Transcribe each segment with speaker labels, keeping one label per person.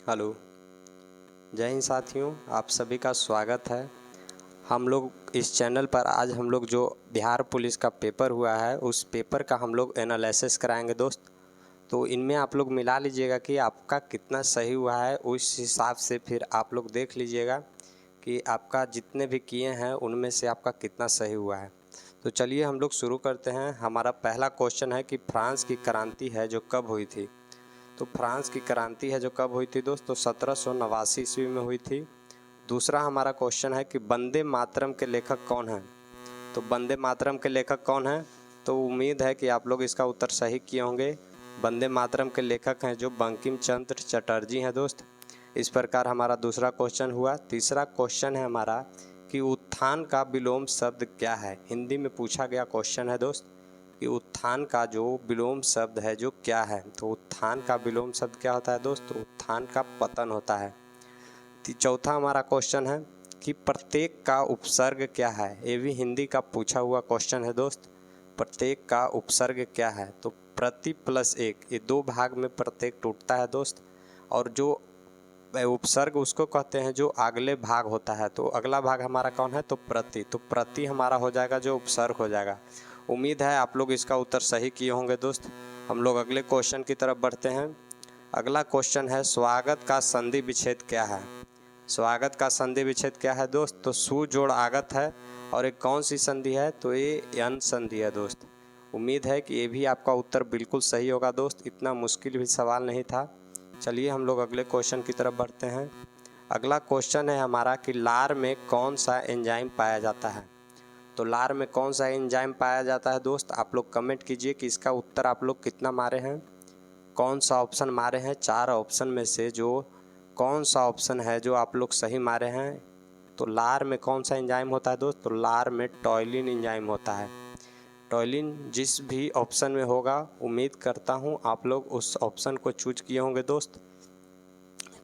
Speaker 1: Hello, जय हिंद साथियों, आप सभी का स्वागत है। हम लोग इस चैनल पर आज हम लोग जो बिहार पुलिस का पेपर हुआ है उस पेपर का हम लोग एनालिसिस कराएंगे दोस्त। तो इनमें आप लोग मिला लीजिएगा कि आपका कितना सही हुआ है, उस हिसाब से फिर आप लोग देख लीजिएगा कि आपका जितने भी किए हैं उनमें से आपका कितना सही हुआ है। तो चलिए हम लोग शुरू करते हैं। हमारा पहला क्वेश्चन है कि फ्रांस की क्रांति है जो कब हुई थी। तो फ्रांस की क्रांति है जो कब हुई थी दोस्त, तो 1789 ईस्वी में हुई थी। दूसरा हमारा क्वेश्चन है कि वंदे मातरम के लेखक कौन हैं। तो वंदे मातरम के लेखक कौन हैं, तो उम्मीद है कि आप लोग इसका उत्तर सही किए होंगे। वंदे मातरम के लेखक हैं जो बंकिम चंद्र चटर्जी हैं दोस्त। इस प्रकार हमारा दूसरा क्वेश्चन हुआ। तीसरा क्वेश्चन है हमारा कि उत्थान का विलोम शब्द क्या है। हिंदी में पूछा गया क्वेश्चन है दोस्त कि उत्थान का जो विलोम शब्द है जो क्या है। तो उत्थान का विलोम शब्द क्या होता है दोस्त, तो उत्थान का पतन होता है। चौथा हमारा क्वेश्चन है कि प्रत्येक का उपसर्ग क्या है। ये भी हिंदी का पूछा हुआ क्वेश्चन है दोस्त। प्रत्येक का उपसर्ग क्या है, तो प्रति प्लस एक, ये दो भाग में प्रत्येक टूटता है दोस्त। और जो उपसर्ग उसको कहते हैं जो अगले भाग होता है। तो अगला भाग हमारा कौन है, तो प्रति। तो प्रति हमारा हो जाएगा जो उपसर्ग हो जाएगा। उम्मीद है आप लोग इसका उत्तर सही किए होंगे दोस्त। हम लोग अगले क्वेश्चन की तरफ बढ़ते हैं। अगला क्वेश्चन है स्वागत का संधि विच्छेद क्या है। स्वागत का संधि विच्छेद क्या है दोस्त, तो सु जोड़ आगत है। और एक कौन सी संधि है, तो ये यन संधि है दोस्त। उम्मीद है कि ये भी आपका उत्तर बिल्कुल सही होगा दोस्त। इतना मुश्किल भी सवाल नहीं था। चलिए हम लोग अगले क्वेश्चन की तरफ बढ़ते हैं। अगला क्वेश्चन है हमारा कि लार में कौन सा एंजाइम पाया जाता है। तो लार में कौन सा एंजाइम पाया जाता है दोस्त, आप लोग कमेंट कीजिए कि इसका उत्तर आप लोग कितना मारे हैं, कौन सा ऑप्शन मारे हैं। चार ऑप्शन में से जो कौन सा ऑप्शन है जो आप लोग सही मारे हैं। तो लार में कौन सा एंजाइम होता है दोस्त, तो लार में टॉयलिन एंजाइम होता है। टॉयलिन जिस भी ऑप्शन में होगा, उम्मीद करता हूँ आप लोग उस ऑप्शन को चूज किए होंगे दोस्त।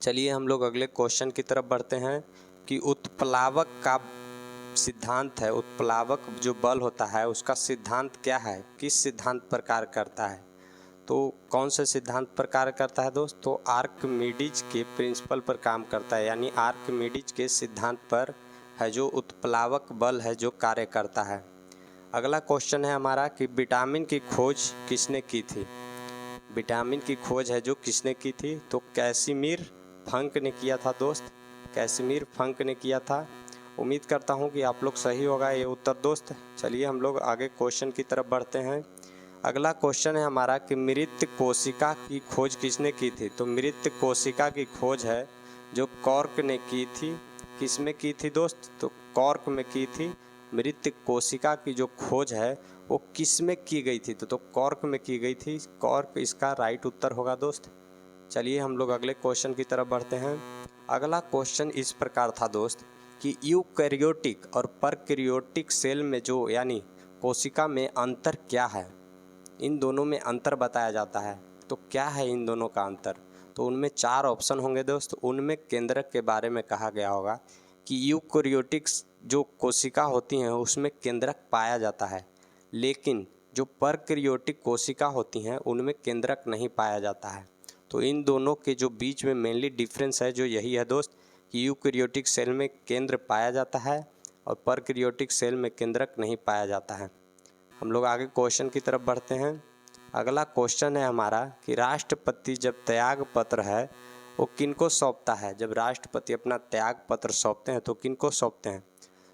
Speaker 1: चलिए हम लोग अगले क्वेश्चन की तरफ बढ़ते हैं कि उत्प्लावक का सिद्धांत है। उत्प्लावक जो बल होता है उसका सिद्धांत क्या है, किस सिद्धांत पर कार्य करता है। तो कौन से सिद्धांत पर कार्य करता है दोस्त, तो आर्किमिडीज के प्रिंसिपल पर काम करता है। यानी आर्किमिडीज के सिद्धांत पर है जो उत्प्लावक बल है जो कार्य करता है। अगला क्वेश्चन है हमारा कि विटामिन की खोज किसने की थी। विटामिन की खोज है जो किसने की थी, तो कैसिमिर फंक ने किया था दोस्त। कैसिमिर फंक ने किया था। उम्मीद करता हूँ कि आप लोग सही होगा ये उत्तर दोस्त। चलिए हम लोग आगे क्वेश्चन की तरफ बढ़ते हैं। अगला क्वेश्चन है हमारा कि मृत कोशिका की खोज किसने की थी। तो मृत कोशिका की खोज है जो कॉर्क ने की थी। किसमें की थी दोस्त, तो कॉर्क में की थी। मृत कोशिका की जो खोज है वो किस में की गई थी, तो कॉर्क में की गई थी। कॉर्क इसका राइट उत्तर होगा दोस्त। चलिए हम लोग अगले क्वेश्चन की तरफ बढ़ते हैं। अगला क्वेश्चन इस प्रकार था दोस्त कि यूकैरियोटिक और परकैरियोटिक सेल में जो यानी कोशिका में अंतर क्या है। इन दोनों में अंतर बताया जाता है। तो क्या है इन दोनों का अंतर, तो उनमें चार ऑप्शन होंगे दोस्त। उनमें केंद्रक के बारे में कहा गया होगा कि यूकैरियोटिक्स जो कोशिका होती हैं उसमें केंद्रक पाया जाता है, लेकिन जो परकैरियोटिक कोशिका होती हैं उनमें केंद्रक नहीं पाया जाता है। तो इन दोनों के जो बीच में मेनली डिफरेंस है जो यही है दोस्त कि यूकैरियोटिक सेल में केंद्र पाया जाता है और परकैरियोटिक सेल में केंद्रक नहीं पाया जाता है। हम लोग आगे क्वेश्चन की तरफ बढ़ते हैं। अगला क्वेश्चन है हमारा कि राष्ट्रपति जब त्याग पत्र है वो किनको सौंपता है। जब राष्ट्रपति अपना त्याग पत्र सौंपते हैं तो किनको सौंपते हैं,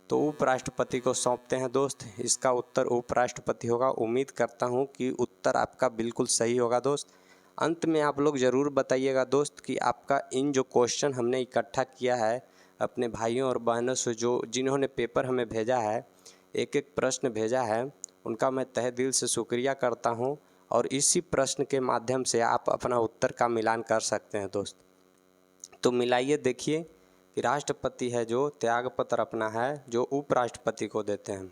Speaker 1: तो उपराष्ट्रपति को सौंपते हैं दोस्त। इसका उत्तर उपराष्ट्रपति होगा। उम्मीद करता हूँ कि उत्तर आपका बिल्कुल सही होगा दोस्त। अंत में आप लोग ज़रूर बताइएगा दोस्त कि आपका इन जो क्वेश्चन हमने इकट्ठा किया है अपने भाइयों और बहनों से जो जिन्होंने पेपर हमें भेजा है, एक एक प्रश्न भेजा है, उनका मैं तहे दिल से शुक्रिया करता हूं। और इसी प्रश्न के माध्यम से आप अपना उत्तर का मिलान कर सकते हैं दोस्त। तो मिलाइए, देखिए कि राष्ट्रपति है जो त्याग पत्र अपना है जो उपराष्ट्रपति को देते हैं।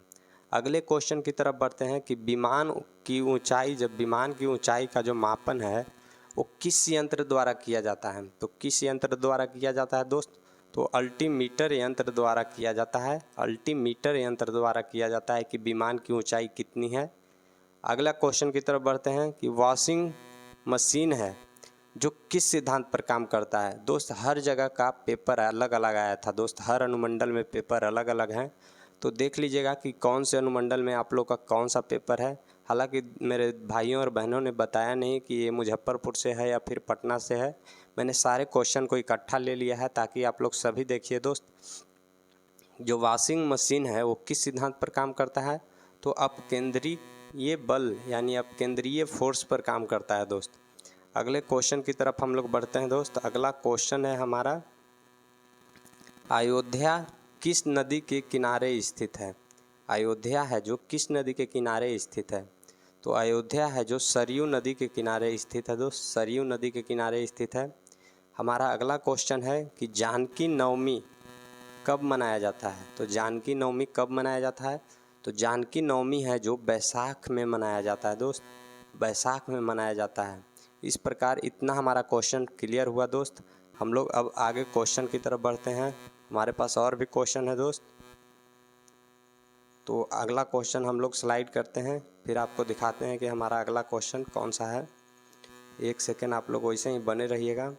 Speaker 1: अगले क्वेश्चन की तरफ बढ़ते हैं कि विमान की ऊंचाई, जब विमान की ऊंचाई का जो मापन है वो किस यंत्र द्वारा किया जाता है। तो किस यंत्र द्वारा किया जाता है दोस्त, तो अल्टीमीटर यंत्र द्वारा किया जाता है। अल्टीमीटर यंत्र द्वारा किया जाता है कि विमान की ऊंचाई कितनी है। अगला क्वेश्चन की तरफ बढ़ते हैं कि वॉशिंग मशीन है जो किस सिद्धांत पर काम करता है। दोस्त हर जगह का पेपर अलग अलग आया था दोस्त, हर अनुमंडल में पेपर अलग अलग हैं, तो देख लीजिएगा कि कौन से अनुमंडल में आप लोग का कौन सा पेपर है। हालांकि मेरे भाइयों और बहनों ने बताया नहीं कि ये मुजफ्फरपुर से है या फिर पटना से है। मैंने सारे क्वेश्चन को इकट्ठा ले लिया है ताकि आप लोग सभी देखिए दोस्त। जो वॉशिंग मशीन है वो किस सिद्धांत पर काम करता है, तो अपकेंद्रीय बल यानी अपकेंद्रीय फोर्स पर काम करता है दोस्त। अगले क्वेश्चन की तरफ हम लोग बढ़ते हैं दोस्त। अगला क्वेश्चन है हमारा, अयोध्या किस नदी के किनारे स्थित है। अयोध्या है जो किस नदी के किनारे स्थित है, तो अयोध्या है जो सरयू नदी के किनारे स्थित है दोस्त, सरयू नदी के किनारे स्थित है। हमारा अगला क्वेश्चन है कि जानकी नवमी कब मनाया जाता है, तो जानकी नवमी कब मनाया जाता है, तो जानकी नवमी है जो बैसाख में मनाया जाता है दोस्त, बैसाख में मनाया जाता है। इस प्रकार इतना हमारा क्वेश्चन क्लियर हुआ दोस्त। हम लोग अब आगे क्वेश्चन की तरफ बढ़ते हैं। हमारे पास और भी क्वेश्चन है दोस्त, तो अगला क्वेश्चन हम लोग स्लाइड करते हैं, फिर आपको दिखाते हैं कि हमारा अगला क्वेश्चन कौन सा है। एक सेकेंड आप लोग वैसे ही बने रहिएगा।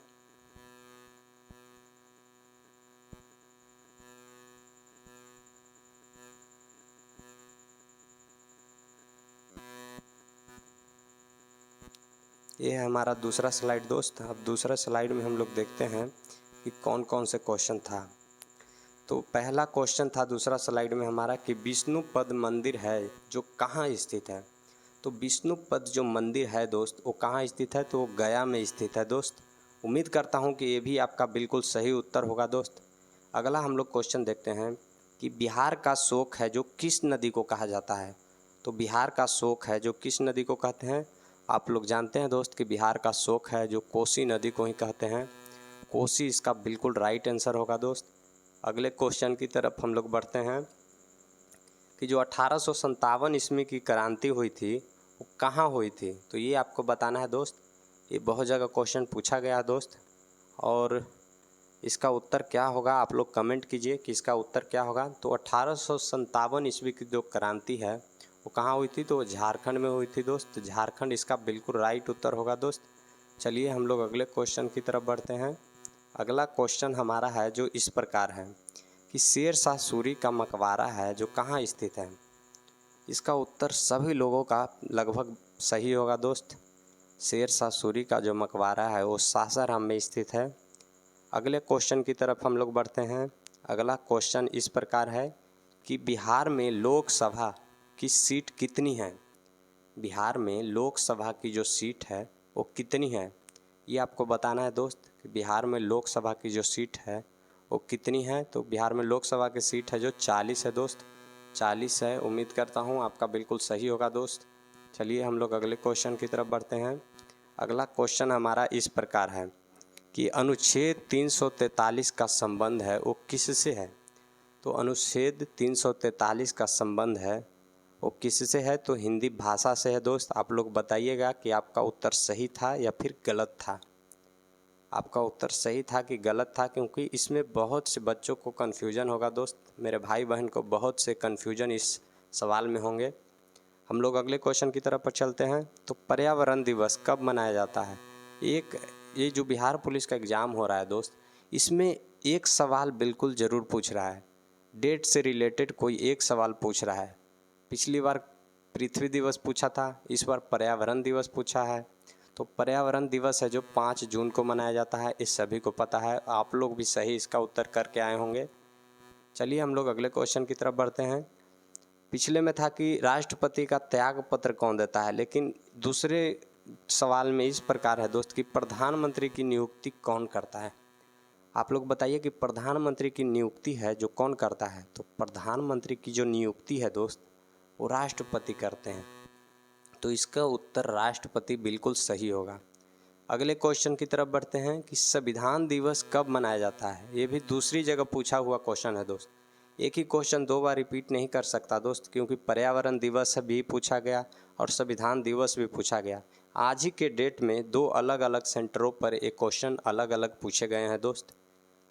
Speaker 1: ये है हमारा दूसरा स्लाइड दोस्त। अब दूसरा स्लाइड में हम लोग देखते हैं कि कौन कौन से क्वेश्चन था। तो पहला क्वेश्चन था दूसरा स्लाइड में हमारा कि विष्णुपद मंदिर है जो कहाँ स्थित है। तो विष्णुपद जो मंदिर है दोस्त वो कहाँ स्थित है, तो वो गया में स्थित है दोस्त। उम्मीद करता हूँ कि ये भी आपका बिल्कुल सही उत्तर होगा दोस्त। अगला हम लोग क्वेश्चन देखते हैं कि बिहार का शोक है जो किस नदी को कहा जाता है। तो बिहार का शोक है जो किस नदी को कहते हैं, आप लोग जानते हैं दोस्त कि बिहार का शोक है जो कोसी नदी को ही कहते हैं। कोसी इसका बिल्कुल राइट आंसर होगा दोस्त। अगले क्वेश्चन की तरफ हम लोग बढ़ते हैं कि जो 1857 ईस्वी की क्रांति हुई थी वो कहाँ हुई थी, तो ये आपको बताना है दोस्त। ये बहुत जगह क्वेश्चन पूछा गया है दोस्त, और इसका उत्तर क्या होगा आप लोग कमेंट कीजिए कि इसका उत्तर क्या होगा। तो 1857 ईस्वी की जो क्रांति है वो कहाँ हुई थी, तो वो झारखंड में हुई थी दोस्त। झारखंड इसका बिल्कुल राइट उत्तर होगा दोस्त। चलिए हम लोग अगले क्वेश्चन की तरफ बढ़ते हैं। अगला क्वेश्चन हमारा है जो इस प्रकार है कि शेर शाह सूरी का मकबरा है जो कहाँ स्थित है। इसका उत्तर सभी लोगों का लगभग सही होगा दोस्त। शेर शाह सूरी का जो मकबरा है वो सासाराम में स्थित है। अगले क्वेश्चन की तरफ हम लोग बढ़ते हैं। अगला क्वेश्चन इस प्रकार है कि बिहार में लोकसभा की सीट कितनी है। बिहार में लोकसभा की जो सीट है वो कितनी है, ये आपको बताना है दोस्त कि बिहार में लोकसभा की जो सीट है वो कितनी है। तो बिहार में लोकसभा की सीट है जो 40 है दोस्त, 40 है। उम्मीद करता हूँ आपका बिल्कुल सही होगा दोस्त। चलिए हम लोग अगले क्वेश्चन की तरफ बढ़ते हैं। अगला क्वेश्चन हमारा इस प्रकार है कि अनुच्छेद 343 का संबंध है वो किससे है। तो अनुच्छेद 343 का संबंध है वो किससे है, तो हिंदी भाषा से है दोस्त। आप लोग बताइएगा कि आपका उत्तर सही था या फिर गलत था। आपका उत्तर सही था कि गलत था, क्योंकि इसमें बहुत से बच्चों को कन्फ्यूजन होगा दोस्त। मेरे भाई बहन को बहुत से कन्फ्यूजन इस सवाल में होंगे। हम लोग अगले क्वेश्चन की तरफ पर चलते हैं। तो पर्यावरण दिवस कब मनाया जाता है। ये जो बिहार पुलिस का एग्ज़ाम हो रहा है दोस्त, इसमें एक सवाल बिल्कुल ज़रूर पूछ रहा है, डेट से रिलेटेड कोई एक सवाल पूछ रहा है। पिछली बार पृथ्वी दिवस पूछा था, इस बार पर्यावरण दिवस पूछा है। तो पर्यावरण दिवस है जो 5 जून को मनाया जाता है, इस सभी को पता है। आप लोग भी सही इसका उत्तर करके आए होंगे। चलिए हम लोग अगले क्वेश्चन की तरफ बढ़ते हैं। पिछले में था कि राष्ट्रपति का त्याग पत्र कौन देता है, लेकिन दूसरे सवाल में इस प्रकार है दोस्त कि प्रधानमंत्री की नियुक्ति कौन करता है। आप लोग बताइए कि प्रधानमंत्री की नियुक्ति है जो कौन करता है। तो प्रधानमंत्री की जो नियुक्ति है दोस्त वो राष्ट्रपति करते हैं। तो इसका उत्तर राष्ट्रपति बिल्कुल सही होगा। अगले क्वेश्चन की तरफ बढ़ते हैं कि संविधान दिवस कब मनाया जाता है। ये भी दूसरी जगह पूछा हुआ क्वेश्चन है दोस्त। एक ही क्वेश्चन 2 बार रिपीट नहीं कर सकता दोस्त, क्योंकि पर्यावरण दिवस भी पूछा गया और संविधान दिवस भी पूछा गया। आज ही के डेट में 2 अलग अलग सेंटरों पर एक क्वेश्चन अलग अलग पूछे गए हैं दोस्त।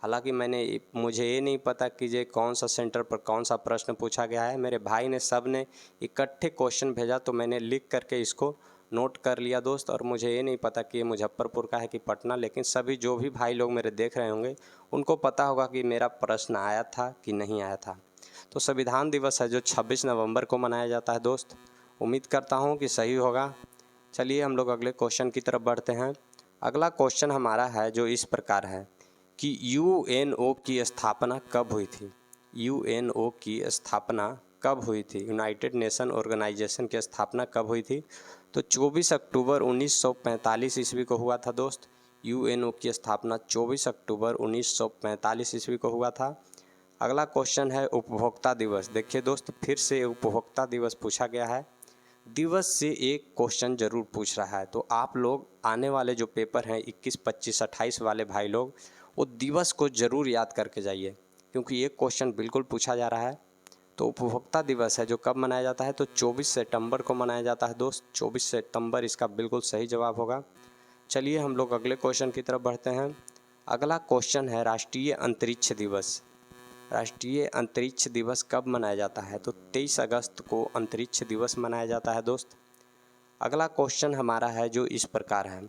Speaker 1: हालांकि मुझे ये नहीं पता कि ये कौन सा सेंटर पर कौन सा प्रश्न पूछा गया है। मेरे भाई ने सब ने इकट्ठे क्वेश्चन भेजा तो मैंने लिख करके इसको नोट कर लिया दोस्त। और मुझे ये नहीं पता कि ये मुजफ्फरपुर का है कि पटना, लेकिन सभी जो भी भाई लोग मेरे देख रहे होंगे उनको पता होगा कि मेरा प्रश्न आया था कि नहीं आया था। तो संविधान दिवस है जो 26 नवंबर को मनाया जाता है दोस्त। उम्मीद करता हूँ कि सही होगा। चलिए हम लोग अगले क्वेश्चन की तरफ बढ़ते हैं। अगला क्वेश्चन हमारा है जो इस प्रकार है कि यूएनओ की स्थापना कब हुई थी। यूएनओ की स्थापना कब हुई थी, यूनाइटेड नेशन ऑर्गेनाइजेशन की स्थापना कब हुई थी। तो 24 अक्टूबर 1945 ईस्वी को हुआ था दोस्त। यूएनओ की स्थापना 24 अक्टूबर 1945 ईस्वी को हुआ था। अगला क्वेश्चन है उपभोक्ता दिवस। देखिए दोस्त, फिर से उपभोक्ता दिवस पूछा गया है। दिवस से एक क्वेश्चन जरूर पूछ रहा है, तो आप लोग आने वाले जो पेपर हैं 21, 25, 28 वाले भाई लोग वो दिवस को ज़रूर याद करके जाइए, क्योंकि एक क्वेश्चन बिल्कुल पूछा जा रहा है। तो उपभोक्ता दिवस है जो कब मनाया जाता है, तो 24 सितंबर को मनाया जाता है दोस्त। 24 सितंबर इसका बिल्कुल सही जवाब होगा। चलिए हम लोग अगले क्वेश्चन की तरफ बढ़ते हैं। अगला क्वेश्चन है राष्ट्रीय अंतरिक्ष दिवस। राष्ट्रीय अंतरिक्ष दिवस कब मनाया जाता है, तो 23 अगस्त को अंतरिक्ष दिवस मनाया जाता है दोस्त। अगला क्वेश्चन हमारा है जो इस प्रकार है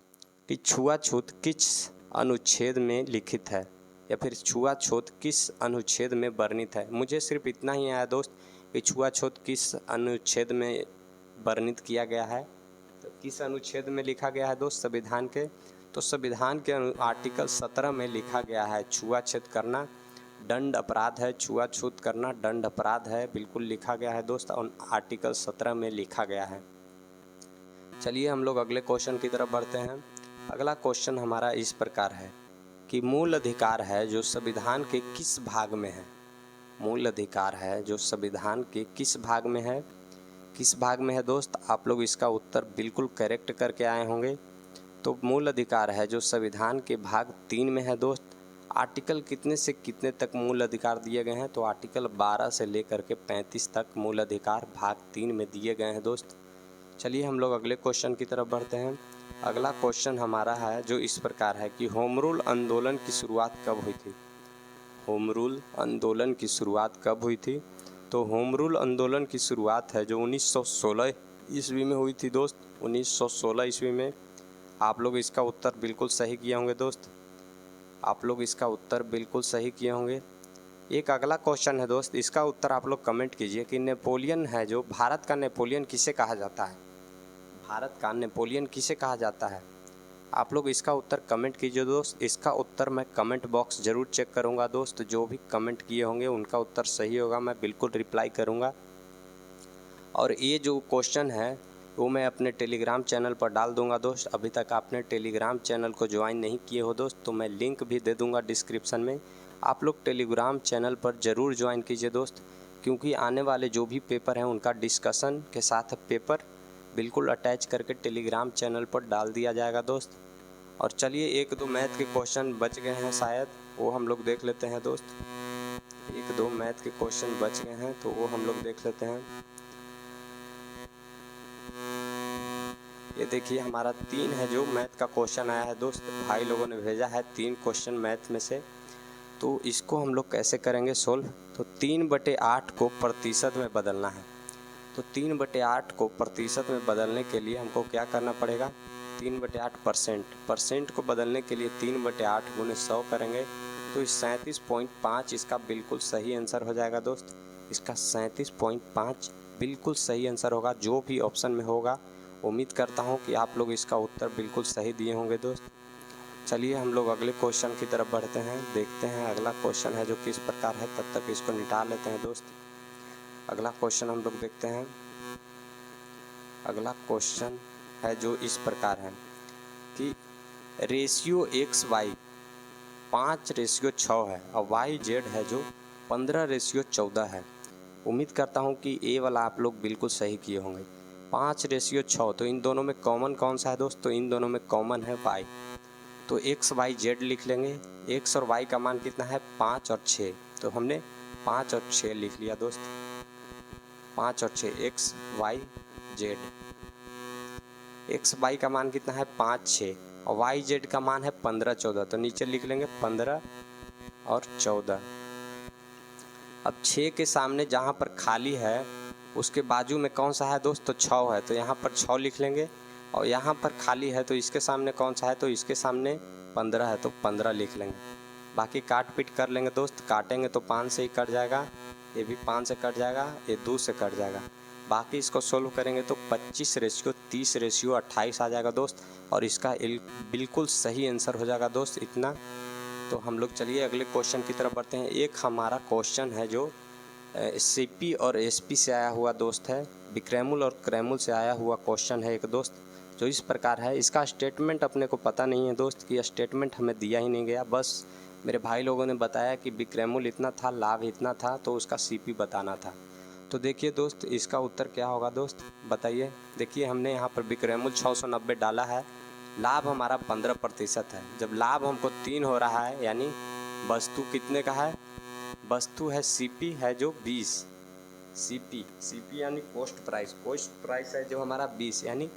Speaker 1: कि छुआछूत किस अनुच्छेद में लिखित है, या फिर छुआछूत किस अनुच्छेद में वर्णित है। मुझे सिर्फ इतना ही आया दोस्त कि छुआछूत किस अनुच्छेद में वर्णित किया गया है, तो किस अनुच्छेद में लिखा गया है दोस्त, संविधान के। तो संविधान के आर्टिकल 17 में लिखा गया है छुआछूत करना दंड अपराध है। छुआछूत करना दंड अपराध है, बिल्कुल लिखा गया है दोस्त, और आर्टिकल 17 में लिखा गया है। चलिए हम लोग अगले क्वेश्चन की तरफ बढ़ते हैं। अगला क्वेश्चन हमारा इस प्रकार है कि मूल अधिकार है जो संविधान के किस भाग में है। मूल अधिकार है जो संविधान के किस भाग में है, किस भाग में है दोस्त। आप लोग इसका उत्तर बिल्कुल करेक्ट करके आए होंगे। तो मूल अधिकार है जो संविधान के भाग 3 में है दोस्त। आर्टिकल कितने से कितने तक मूल अधिकार दिए गए हैं, तो आर्टिकल 12 से लेकर के 35 तक मूल अधिकार भाग 3 में दिए गए हैं दोस्त। चलिए हम लोग अगले क्वेश्चन की तरफ बढ़ते हैं। अगला क्वेश्चन हमारा है जो इस प्रकार है कि होम रूल आंदोलन की शुरुआत कब हुई थी। होम रूल आंदोलन की शुरुआत कब हुई थी, तो होम रूल आंदोलन की शुरुआत है जो 1916 ईस्वी में हुई थी दोस्त। 1916 ईस्वी में। आप लोग इसका उत्तर बिल्कुल सही किए होंगे दोस्त, आप लोग इसका उत्तर बिल्कुल सही किए होंगे। एक अगला क्वेश्चन है दोस्त, इसका उत्तर आप लोग कमेंट कीजिए कि नेपोलियन है जो भारत का नेपोलियन किसे कहा जाता है। भारत का नेपोलियन किसे कहा जाता है, आप लोग इसका उत्तर कमेंट कीजिए दोस्त। इसका उत्तर मैं कमेंट बॉक्स ज़रूर चेक करूंगा दोस्त। जो भी कमेंट किए होंगे उनका उत्तर सही होगा, मैं बिल्कुल रिप्लाई करूंगा। और ये जो क्वेश्चन है वो मैं अपने टेलीग्राम चैनल पर डाल दूंगा दोस्त। अभी तक आपने टेलीग्राम चैनल को ज्वाइन नहीं किए हो दोस्त, तो मैं लिंक भी दे दूंगा डिस्क्रिप्शन में। आप लोग टेलीग्राम चैनल पर ज़रूर ज्वाइन कीजिए दोस्त, क्योंकि आने वाले जो भी पेपर हैं उनका डिस्कशन के साथ पेपर बिल्कुल अटैच करके टेलीग्राम चैनल पर डाल दिया जाएगा दोस्त। और चलिए 1-2 मैथ के क्वेश्चन बच गए हैं शायद, वो हम लोग देख लेते हैं दोस्त। 1-2 मैथ के क्वेश्चन बच गए हैं तो वो हम लोग देख लेते हैं। ये देखिए हमारा 3 है जो मैथ का क्वेश्चन आया है दोस्त। भाई लोगों ने भेजा है 3 क्वेश्चन मैथ में से, तो इसको हम लोग कैसे करेंगे सोल्व। तो 3/8 को प्रतिशत में बदलना है। तो 3/8 को प्रतिशत में बदलने के लिए हमको क्या करना पड़ेगा, 3/8 परसेंट को बदलने के लिए 3/8 गुने 100 करेंगे। तो इस 37.5 इसका बिल्कुल सही आंसर हो जाएगा दोस्त। इसका 37.5 बिल्कुल सही आंसर होगा, जो भी ऑप्शन में होगा। उम्मीद करता हूँ कि आप लोग इसका उत्तर बिल्कुल सही दिए होंगे दोस्त। चलिए हम लोग अगले क्वेश्चन की तरफ बढ़ते हैं, देखते हैं अगला क्वेश्चन है जो किस प्रकार है। तब तक इसको निकाल लेते हैं दोस्त। अगला क्वेश्चन हम लोग देखते हैं। अगला क्वेश्चन है जो इस प्रकार है कि रेशियो XY 5:6 है और YZ है जो 15:14 है। उम्मीद करता हूँ कि ए वाला आप लोग बिल्कुल सही किए होंगे। 5:6, तो इन दोनों में कॉमन कौन सा है दोस्त, तो इन दोनों में कॉमन है Y। तो XYZ लिख लेंगे। X और Y का मान कितना है, 5 और 6। तो हमने 5 और 6 लिख लिया दोस्त। 5 और 6 XYZ। XY का मान कितना है, 5, 6 और YZ का मान है 15, 14। तो नीचे लिख लेंगे 15 और 14। अब 6 के सामने जहाँ पर खाली है उसके बाजू में कौन सा है दोस्त, तो 6 है। तो यहाँ पर 6 लिख लेंगे। और यहाँ पर खाली है तो इसके सामने कौन सा है, तो इसके सामने 15 है तो 15 लिख लेंगे। बाकी काट पीट कर लेंगे दोस्त। काटेंगे तो 5 से ही कट जाएगा, ये भी 5 से कट जाएगा, ये 2 से कट जाएगा। बाकी इसको सोल्व करेंगे तो 25:30:28 आ जाएगा दोस्त, और इसका बिल्कुल सही आंसर हो जाएगा दोस्त इतना। तो हम लोग चलिए अगले क्वेश्चन की तरफ बढ़ते हैं। एक हमारा क्वेश्चन है जो सीपी और एसपी से आया हुआ दोस्त है, विक्रैमुल और क्रैमुल से आया हुआ क्वेश्चन है एक दोस्त, जो इस प्रकार है। इसका स्टेटमेंट अपने को पता नहीं है दोस्त कि स्टेटमेंट हमें दिया ही नहीं गया, बस मेरे भाई लोगों ने बताया कि विक्रैमुल इतना था, लाभ इतना था, तो उसका सीपी बताना था। तो देखिए दोस्त इसका उत्तर क्या होगा दोस्त, बताइए। देखिए हमने यहाँ पर विक्रैमुल 690 डाला है, लाभ हमारा 15% है। जब लाभ हमको 3 हो रहा है, यानी वस्तु कितने का है, वस्तु है सीपी है जो 20, सीपी यानी कॉस्ट प्राइस है जो हमारा 20, यानी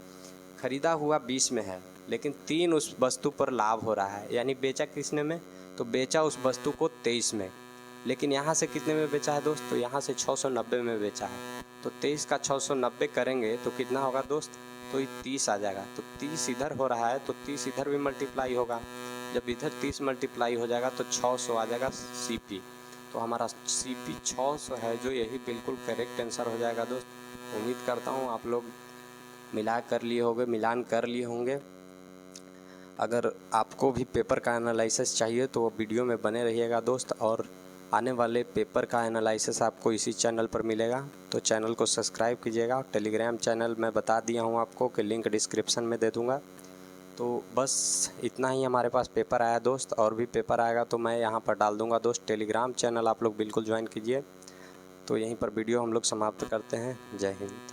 Speaker 1: खरीदा हुआ 20 में है, लेकिन 3 उस वस्तु पर लाभ हो रहा है, यानी बेचा किसने में, तो बेचा उस वस्तु को 23 में। लेकिन यहाँ से कितने में बेचा है दोस्त, तो यहाँ से 690 में बेचा है। तो 23 का 690 करेंगे तो कितना होगा दोस्त, तो ये 30 आ जाएगा। तो 30 इधर हो रहा है तो 30 इधर भी मल्टीप्लाई होगा। जब इधर 30 मल्टीप्लाई हो जाएगा तो 600 आ जाएगा सीपी। तो हमारा सीपी 600 है, जो यही बिल्कुल करेक्ट आंसर हो जाएगा दोस्त। उम्मीद करता हूँ आप लोग मिलान कर लिए होंगे। अगर आपको भी पेपर का एनालिसिस चाहिए तो वो वीडियो में बने रहिएगा दोस्त, और आने वाले पेपर का एनालिसिस आपको इसी चैनल पर मिलेगा। तो चैनल को सब्सक्राइब कीजिएगा। और टेलीग्राम चैनल मैं बता दिया हूँ आपको कि लिंक डिस्क्रिप्शन में दे दूँगा। तो बस इतना ही हमारे पास पेपर आया दोस्त, और भी पेपर आएगा तो मैं यहाँ पर डाल दूँगा दोस्त। टेलीग्राम चैनल आप लोग बिल्कुल ज्वाइन कीजिए। तो यहीं पर वीडियो हम लोग समाप्त करते हैं। जय हिंद।